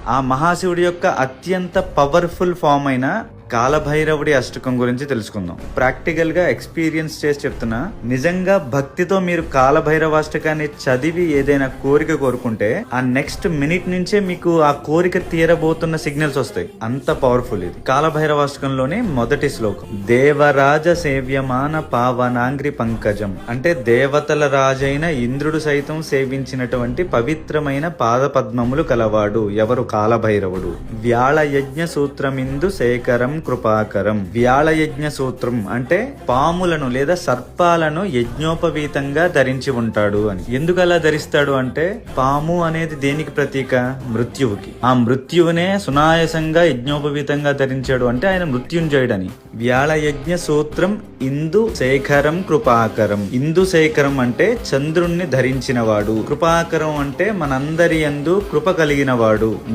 ఆ మహాశివుడి యొక్క అత్యంత పవర్ఫుల్ ఫామ్ అయిన కాలభైరవుడి అష్టకం గురించి తెలుసుకుందాం. ప్రాక్టికల్ గా ఎక్స్పీరియన్స్ చేసి చెప్తున్నా, నిజంగా భక్తితో మీరు కాలభైరవాష్టకాన్ని చదివి ఏదైనా కోరిక కోరుకుంటే ఆ నెక్స్ట్ మినిట్ నుంచే మీకు ఆ కోరిక తీరబోతున్న సిగ్నల్స్ వస్తాయి. అంత పవర్ఫుల్ ఇది. కాలభైరవాష్టకంలోని మొదటి శ్లోకం, దేవరాజ సేవ్యమాన పావనాంగ్రి పంకజం, అంటే దేవతల రాజైన ఇంద్రుడు సైతం సేవించినటువంటి పవిత్రమైన పాద పద్మములు కలవాడు ఎవరు? కాలభైరవుడు. వ్యాళ యజ్ఞ సూత్రమిందు శేఖరం కృపాకరం. వ్యాళయజ్ఞ సూత్రం అంటే పాములను లేదా సర్పాలను యజ్ఞోపవీతంగా ధరించి ఉంటాడు అని. ఎందుకు అలా ధరిస్తాడు అంటే, పాము అనేది దేనికి ప్రతీక? మృత్యువుకి. ఆ మృత్యువునే సునాయాసంగా యజ్ఞోపవీతంగా ధరించాడు అంటే ఆయన మృత్యుంజయుడని. వ్యాళయజ్ఞ సూత్రం ఇందు శేఖరం కృపాకరం. ఇందు శేఖరం అంటే చంద్రుణ్ణి ధరించిన వాడు, కృపాకరం అంటే మనందరి యందు కృప కలిగిన వాడు.